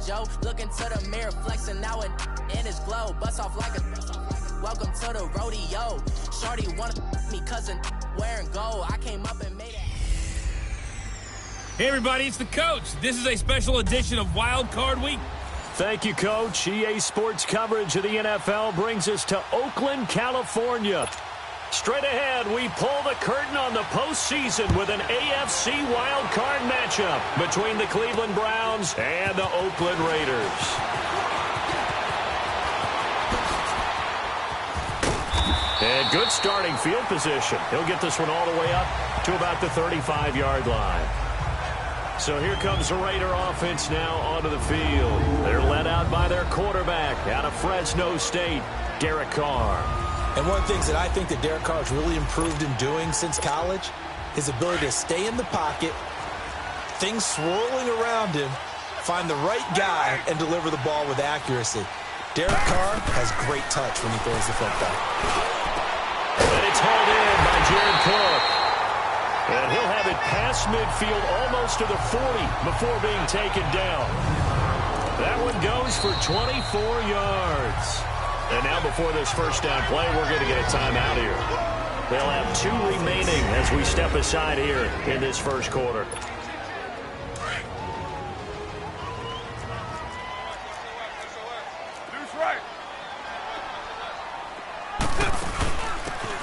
Joe. Look into the mirror, flexing now and in his glow. Bust off like a welcome to the rodeo. Shorty wanna me cousin wearing gold. I came up and made it. Hey everybody, it's the coach. This is a special edition of Wild Card Week. Thank you, Coach. EA Sports coverage of the NFL brings us to Oakland, California. Straight ahead, we pull the curtain on the postseason with an AFC wildcard matchup between the Cleveland Browns and the Oakland Raiders. And good starting field position. He'll get this one all the way up to about the 35-yard line. So here comes the Raider offense now onto the field. They're led out by their quarterback out of Fresno State, Derek Carr. And one of the things that I think that Derek Carr has really improved in doing since college, his ability to stay in the pocket, things swirling around him, find the right guy, and deliver the ball with accuracy. Derek Carr has great touch when he throws the football. And it's hauled in by Jared Cook. And he'll have it past midfield almost to the 40 before being taken down. That one goes for 24 yards. And now before this first down play, we're going to get a timeout here. They'll have 2 remaining as we step aside here in this first quarter.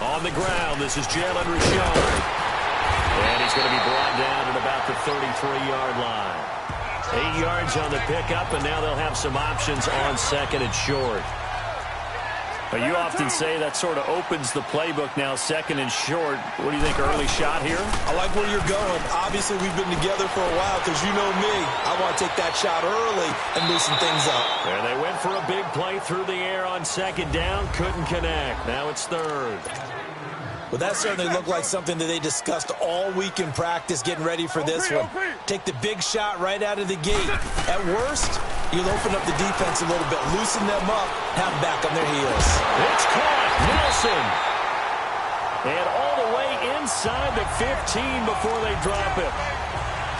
On the ground, this is Jalen Richard. And he's going to be brought down at about the 33-yard line. 8 yards on the pickup, and now they'll have some options on second and short. But you often say that sort of opens the playbook now, second and short. What do you think, early shot here? I like where you're going. Obviously, we've been together for a while because you know me. I want to take that shot early and loosen things up. There they went for a big play through the air on second down. Couldn't connect. Now it's third. Well, that certainly looked like something that they discussed all week in practice getting ready for this one. Take the big shot right out of the gate. At worst, you'll open up the defense a little bit, loosen them up, have them back on their heels. It's caught. Nelson. And all the way inside the 15 before they drop it.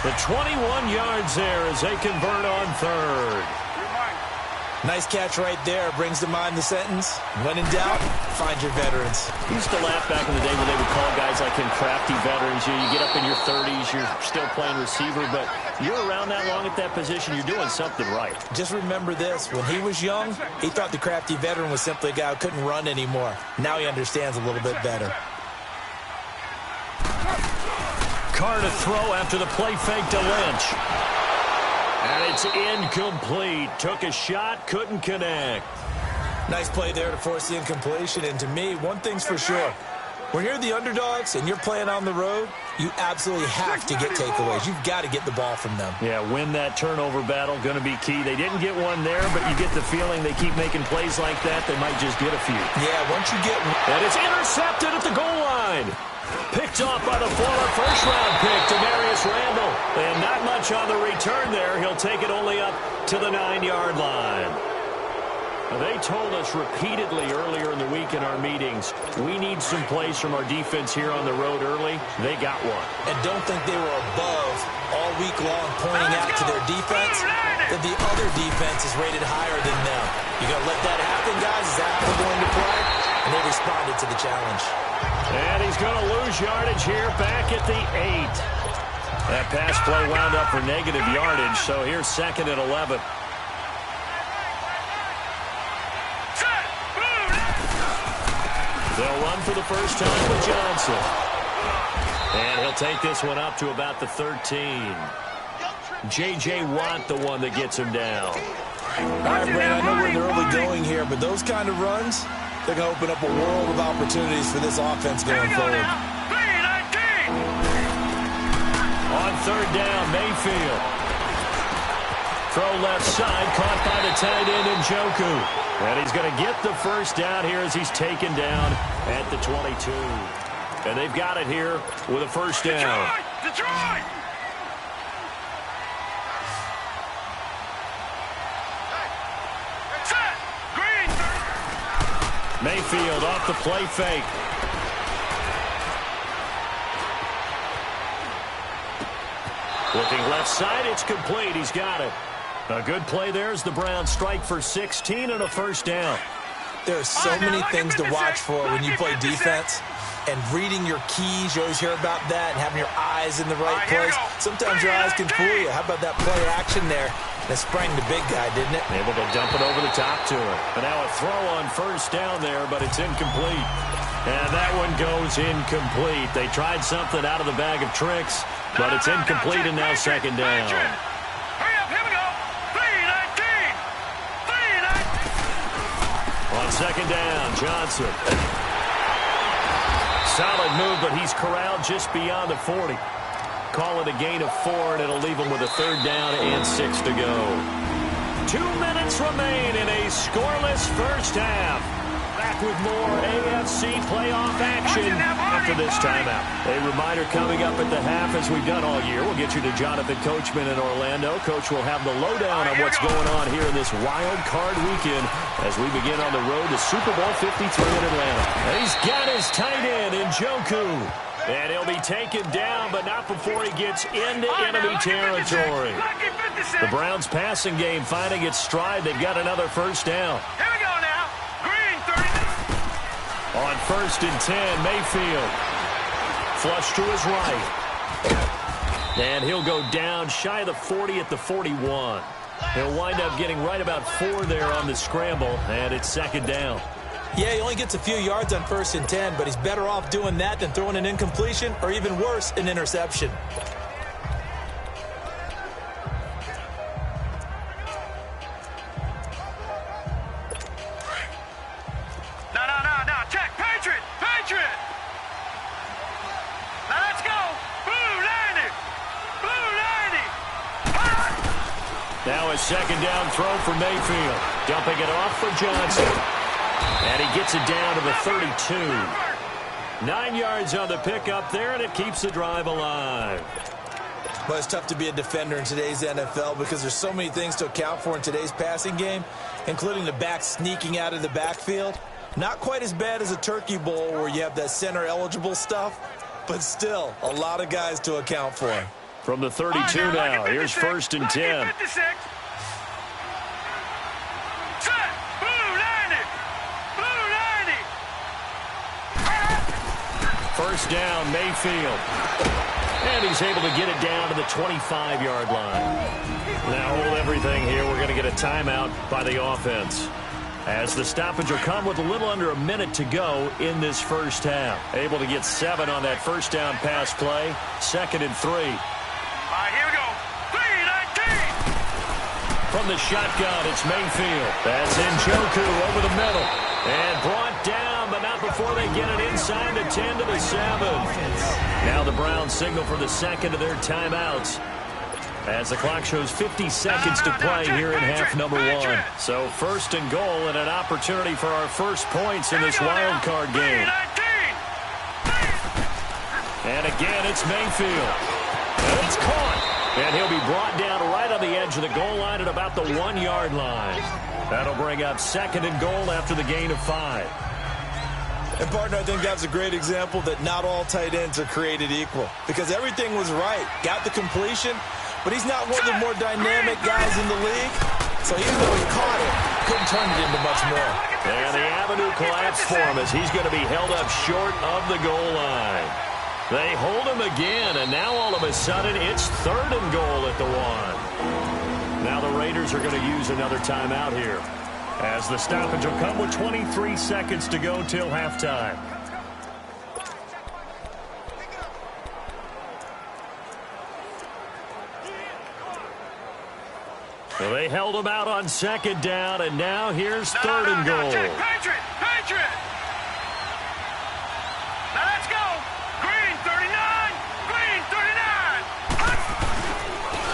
The 21 yards there as they convert on third. Nice catch right there. Brings to mind the sentence, when in doubt, find your veterans. I used to laugh back in the day when they would call guys like him crafty veterans. You get up in your 30s, you're still playing receiver, but you're around that long at that position, you're doing something right. Just remember this. When he was young, he thought the crafty veteran was simply a guy who couldn't run anymore. Now he understands a little bit better. Carr to throw after the play fake to Lynch. And it's incomplete. Took a shot, couldn't connect. Nice play there to force the incompletion. And to me, one thing's for sure. When you're the underdogs and you're playing on the road, you absolutely have to get takeaways. You've got to get the ball from them. Yeah, win that turnover battle, going to be key. They didn't get one there, but you get the feeling they keep making plays like that, they might just get a few. Yeah, once you get one. And it's intercepted at the goal line. Picked off by the former first-round pick, Demarius Randall. And not much on the return there. He'll take it only up to the 9-yard line. They told us repeatedly earlier in the week in our meetings, we need some plays from our defense here on the road early. They got one. And don't think they were above all week long pointing out to their defense that the other defense is rated higher than them. You got to let that happen, guys. Is that how we're going to play? And they responded to the challenge. And he's going to lose yardage here back at the 8. That pass play wound up for negative yardage, so here's second and 11. They'll run for the first time with Johnson. And he'll take this one up to about the 13. J.J. Watt, the one that gets him down. All right, Brandon, I know we're in the early going here, but those kind of runs, they're going to open up a world of opportunities for this offense going forward. On third down, Mayfield. Throw left side, caught by the tight end Njoku. And he's going to get the first down here as he's taken down at the 22. And they've got it here with a first down. Detroit! Mayfield off the play fake. Looking left side, it's complete. He's got it. A good play there as the Browns strike for 16 and a first down. There are so many things to watch for when you play defense. And reading your keys, you always hear about that, and having your eyes in the right place. Sometimes your eyes can fool you. How about that play action there? That sprang the big guy, didn't it? Able to dump it over the top to him. And now a throw on first down there, but it's incomplete. And that one goes incomplete. They tried something out of the bag of tricks, but it's incomplete and now second down. Hurry up, here we go. 3-19. On second down, Johnson. Solid move, but he's corralled just beyond the 40. Call it a gain of 4, and it'll leave him with a third down and 6 to go. 2 minutes remain in a scoreless first half. Back with more AFC playoff action after this timeout. A reminder coming up at the half, as we've done all year. We'll get you to Jonathan Coachman in Orlando. Coach will have the lowdown on what's going on here in this wild card weekend as we begin on the road to Super Bowl 53 in Atlanta. And he's got his tight end in Njoku. And he'll be taken down, but not before he gets into enemy territory. The Browns passing game finding its stride. They've got another first down. Here we go now. Green, 30. On first and 10, Mayfield. Flush to his right. And he'll go down shy of the 40 at the 41. He'll wind up getting right about 4 there on the scramble, and it's second down. Yeah, he only gets a few yards on first and 10, but he's better off doing that than throwing an incompletion or even worse, an interception. No. Check. Patriot. Now let's go. Blue 90. Now a second down throw for Mayfield. Dumping it off for Johnson. And he gets it down to the 32. 9 yards on the pickup there, and it keeps the drive alive. Well, it's tough to be a defender in today's NFL because there's so many things to account for in today's passing game, including the back sneaking out of the backfield. Not quite as bad as a turkey bowl where you have that center-eligible stuff, but still a lot of guys to account for. From the 32 now, here's first and 10. First down, Mayfield. And he's able to get it down to the 25-yard line. Now hold everything here. We're going to get a timeout by the offense, as the stoppage will come with a little under a minute to go in this first half. Able to get 7 on that first down pass play. Second and 3. All right, here we go. 3-19. From the shotgun, it's Mayfield. That's Njoku over the middle. And brought down, but not before they get it inside the 10 to the 7. Now the Browns signal for the second of their timeouts, as the clock shows 50 seconds to play here in half number 1. So first and goal, and an opportunity for our first points in this wild card game. And again, it's Mayfield. And it's caught. And he'll be brought down right on the edge of the goal line at about the 1-yard line. That'll bring up second and goal after the gain of 5. And, partner, I think that's a great example that not all tight ends are created equal, because everything was right. Got the completion, but he's not one of the more dynamic guys in the league. So even though he caught it, couldn't turn it into much more. And the avenue collapsed for him as he's going to be held up short of the goal line. They hold him again, and now all of a sudden it's third and goal at the 1. Now the Raiders are going to use another timeout here, as the stoppage will come with 23 seconds to go till halftime. So they held him out on second down, and now here's third and goal. Patriot. Now let's go. Green 39.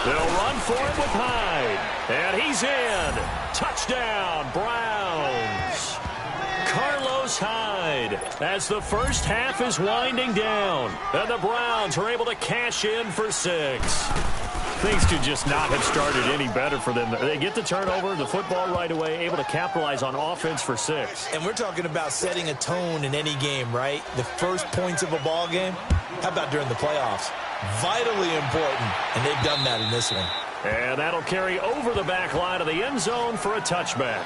They'll run for it with Hyde. And he's in. Touchdown, Browns. Carlos Hyde, as the first half is winding down. And the Browns are able to cash in for 6. Things could just not have started any better for them. They get the turnover, the football right away, able to capitalize on offense for 6. And we're talking about setting a tone in any game, right? The first points of a ball game. How about during the playoffs? Vitally important, and they've done that in this one. And that'll carry over the back line of the end zone for a touchback.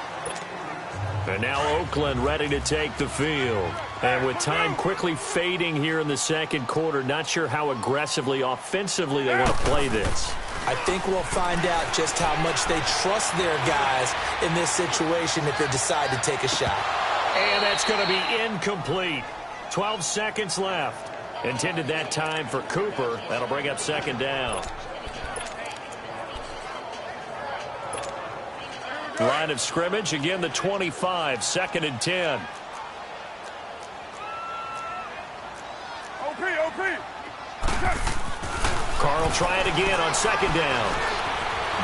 And now Oakland ready to take the field. And with time quickly fading here in the second quarter, not sure how aggressively, offensively they want to play this. I think we'll find out just how much they trust their guys in this situation if they decide to take a shot. And that's going to be incomplete. 12 seconds left. Intended that time for Cooper. That'll bring up second down. Line of scrimmage, again the 25, 2nd and 10. Carr will try it again on 2nd down.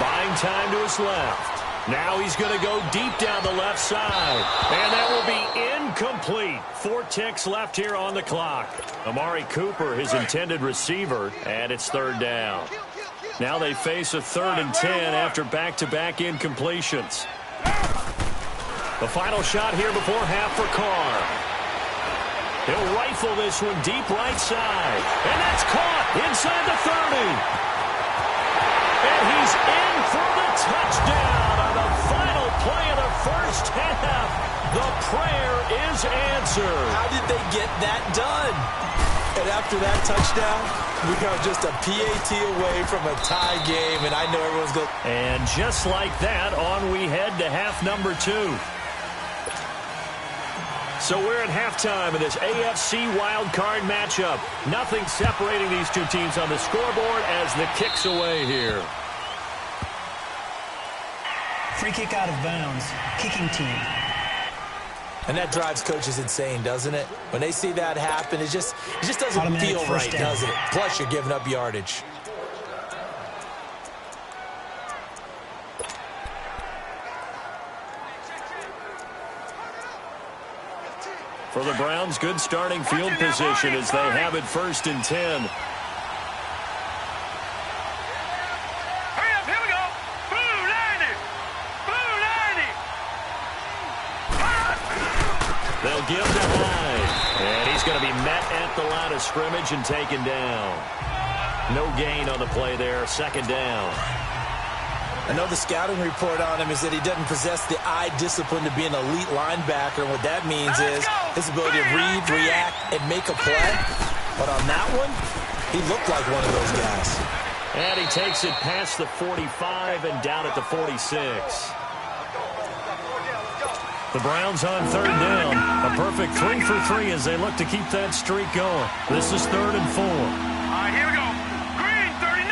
Buying time to his left. Now he's going to go deep down the left side. And that will be incomplete. 4 ticks left here on the clock. Amari Cooper, his intended receiver, and it's 3rd down. Now they face a 3rd and 10 after back-to-back incompletions. The final shot here before half for Carr. He'll rifle this one deep right side. And that's caught inside the 30. And he's in for the touchdown on the final play of the first half. The prayer is answered. How did they get that done? And after that touchdown, we are just a PAT away from a tie game, and I know everyone's going. And just like that, on we head to half number 2. So we're at halftime of this AFC wildcard matchup. Nothing separating these two teams on the scoreboard as the kick's away here. Free kick out of bounds. Kicking team. And that drives coaches insane, doesn't it? When they see that happen, it just doesn't Automatic feel right, down. does it? Plus, you're giving up yardage. For the Browns, good starting field position as they have it 1st and 10. Hurry up, here we go. Blue 90. Blue 90. They'll give to Hyde. And he's going to be met at the line of scrimmage and taken down. No gain on the play there, 2nd down. I know the scouting report on him is that he doesn't possess the eye discipline to be an elite linebacker. And what that means is his ability to read, react, and make a play. But on that one, he looked like one of those guys. And he takes it past the 45 and down at the 46. The Browns on 3rd down. A perfect 3 for 3 as they look to keep that streak going. This is 3rd and 4. All right, here we go. Green 39.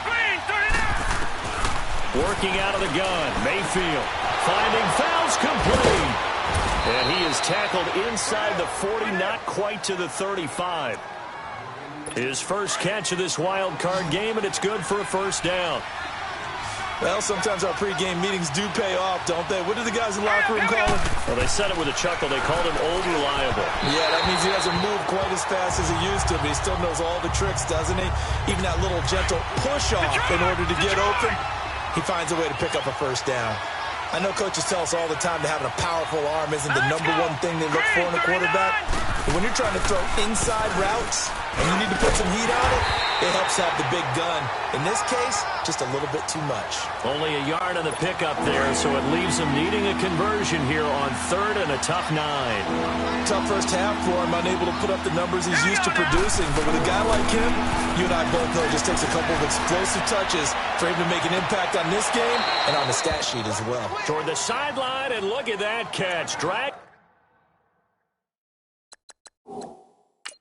Green 39. Working out of the gun. Mayfield finding fouls complete. And he is tackled inside the 40, not quite to the 35. His first catch of this wild card game, and it's good for a 1st down. Well, sometimes our pregame meetings do pay off, don't they? What did the guys in the locker room call him? Well, they said it with a chuckle. They called him Old Reliable. Yeah, that means he doesn't move quite as fast as he used to, but he still knows all the tricks, doesn't he? Even that little gentle push-off in order to get open, he finds a way to pick up a 1st down. I know coaches tell us all the time that having a powerful arm isn't the #1 thing they look for in a quarterback. But when you're trying to throw inside routes and you need to put some heat on it, it helps have the big gun. In this case, just a little bit too much. Only a yard on the pickup there, so it leaves him needing a conversion here on 3rd and a tough 9. Tough first half for him, unable to put up the numbers he's used to producing. But with a guy like him, you and I both know it just takes a couple of explosive touches for him to make an impact on this game and on the stat sheet as well. Toward the sideline, and look at that catch. Drag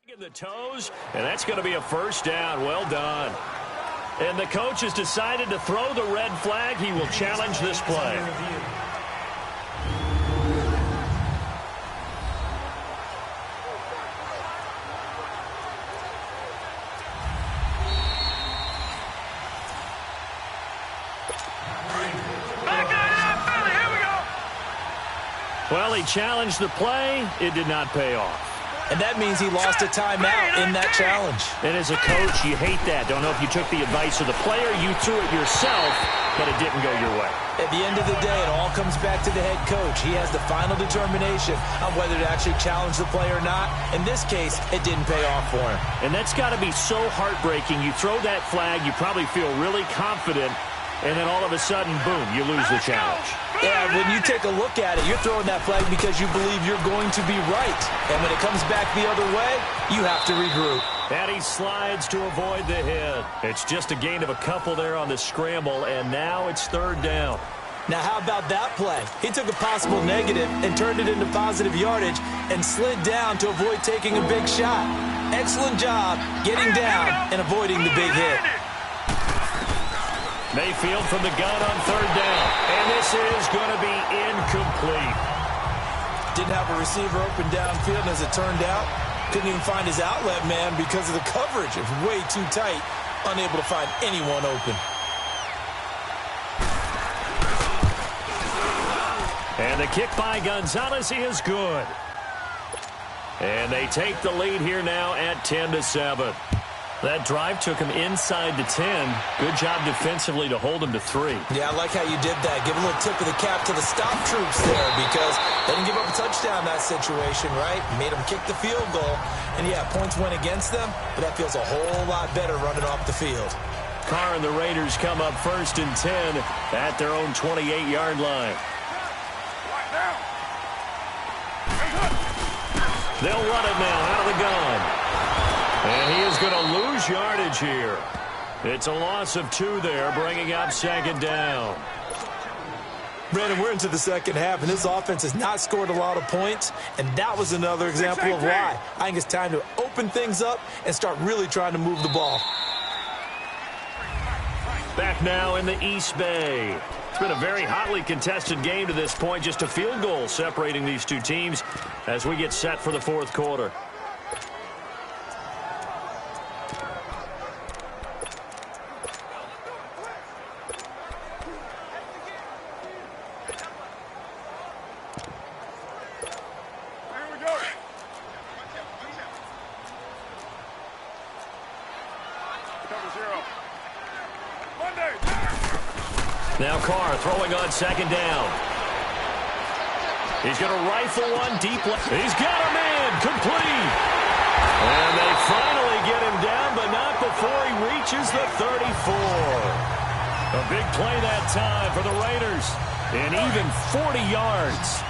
in the toes, and that's going to be a 1st down. Well done. And the coach has decided to throw the red flag. He will challenge this play. Well, he challenged the play. It did not pay off. And that means he lost a timeout in that challenge. And as a coach, you hate that. Don't know if you took the advice of the player. You threw it yourself, but it didn't go your way. At the end of the day, it all comes back to the head coach. He has the final determination on whether to actually challenge the play or not. In this case, it didn't pay off for him. And that's got to be so heartbreaking. You throw that flag, you probably feel really confident, and then all of a sudden, boom, you lose the challenge. Yeah, when you take a look at it, you're throwing that flag because you believe you're going to be right. And when it comes back the other way, you have to regroup. And he slides to avoid the hit. It's just a gain of a couple there on the scramble, and now it's third down. Now, how about that play? He took a possible negative and turned it into positive yardage and slid down to avoid taking a big shot. Excellent job getting down and avoiding the big hit. Mayfield from the gun on third down. And this is going to be incomplete. Didn't have a receiver open downfield, and as it turned out, couldn't even find his outlet man because of the coverage. It was way too tight, unable to find anyone open. And the kick by Gonzalez is good. And they take the lead here now at 10-7. That drive took him inside the 10. Good job defensively to hold him to 3. Yeah, I like how you did that. Give a little tip of the cap to the stop troops there because they didn't give up a touchdown in that situation, right? Made them kick the field goal. And, yeah, points went against them, but that feels a whole lot better running off the field. Carr and the Raiders come up 1st and 10 at their own 28-yard line. They'll run it now out of the gun. And he is going to lose yardage here. It's a loss of 2 there, bringing up 2nd down. Brandon, we're into the second half, and this offense has not scored a lot of points, and that was another example of why. I think it's time to open things up and start really trying to move the ball. Back now in the East Bay. It's been a very hotly contested game to this point. Just a field goal separating these two teams as we get set for the 4th quarter. Now Carr throwing on 2nd down. He's going to rifle one deep left. He's got him in. Complete. And they finally get him down, but not before he reaches the 34. A big play that time for the Raiders. And even 40 yards.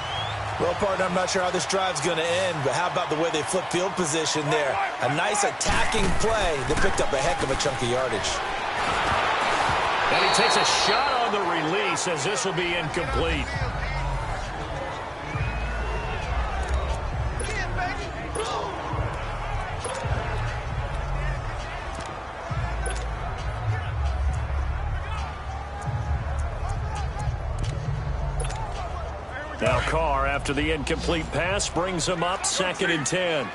Well, partner, I'm not sure how this drive's going to end, but how about the way they flip field position there? A nice attacking play that picked up a heck of a chunk of yardage. And he takes a shot on the release as this will be incomplete. Now Carr, after the incomplete pass, brings him up 2nd and 10.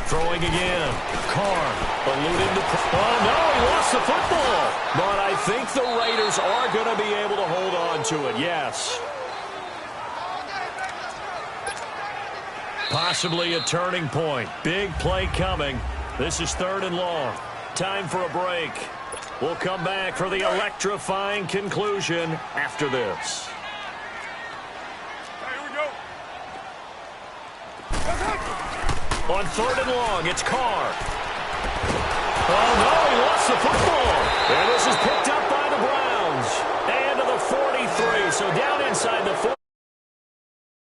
Throwing again. Carr alluding to... Oh, no, he lost the football. But I think the Raiders are going to be able to hold on to it, yes. Possibly a turning point. Big play coming. This is 3rd and long. Time for a break. We'll come back for the electrifying conclusion after this. On 3rd and long, it's Carr. Oh, no, he lost the football. And this is picked up by the Browns. And to the 43, so down inside the 40.